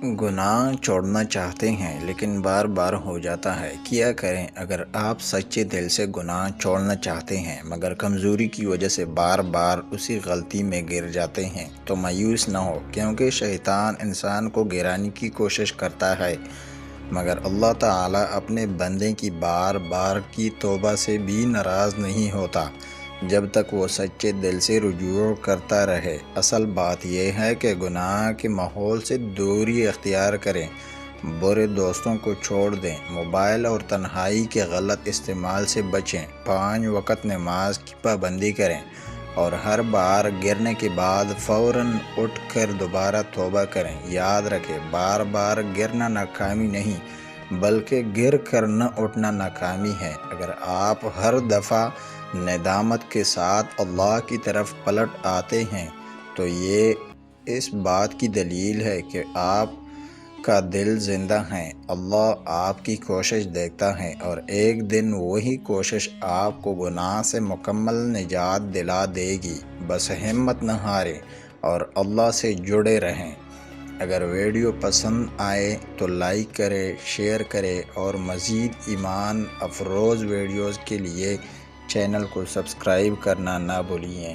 گناہ چھوڑنا چاہتے ہیں لیکن بار بار ہو جاتا ہے۔ کیا کریں؟ اگر آپ سچے دل سے گناہ چھوڑنا چاہتے ہیں مگر کمزوری کی وجہ سے بار بار اسی غلطی میں گر جاتے ہیں تو مایوس نہ ہو، کیونکہ شیطان انسان کو گرانے کی کوشش کرتا ہے، مگر اللہ تعالیٰ اپنے بندے کی بار بار کی توبہ سے بھی ناراض نہیں ہوتا جب تک وہ سچے دل سے رجوع کرتا رہے۔ اصل بات یہ ہے کہ گناہ کے ماحول سے دوری اختیار کریں، برے دوستوں کو چھوڑ دیں، موبائل اور تنہائی کے غلط استعمال سے بچیں، 5 وقت نماز کی پابندی کریں اور ہر بار گرنے کے بعد فوراً اٹھ کر دوبارہ توبہ کریں۔ یاد رکھیں، بار بار گرنا ناکامی نہیں بلکہ گر کر نہ اٹھنا ناکامی ہے۔ اگر آپ ہر دفعہ ندامت کے ساتھ اللہ کی طرف پلٹ آتے ہیں تو یہ اس بات کی دلیل ہے کہ آپ کا دل زندہ ہے۔ اللہ آپ کی کوشش دیکھتا ہے اور ایک دن وہی کوشش آپ کو گناہ سے مکمل نجات دلا دے گی۔ بس ہمت نہ ہاریں اور اللہ سے جڑے رہیں۔ اگر ویڈیو پسند آئے تو لائک کریں، شیئر کریں اور مزید ایمان افروز ویڈیوز کے لیے چینل کو سبسکرائب کرنا نہ بھولیں۔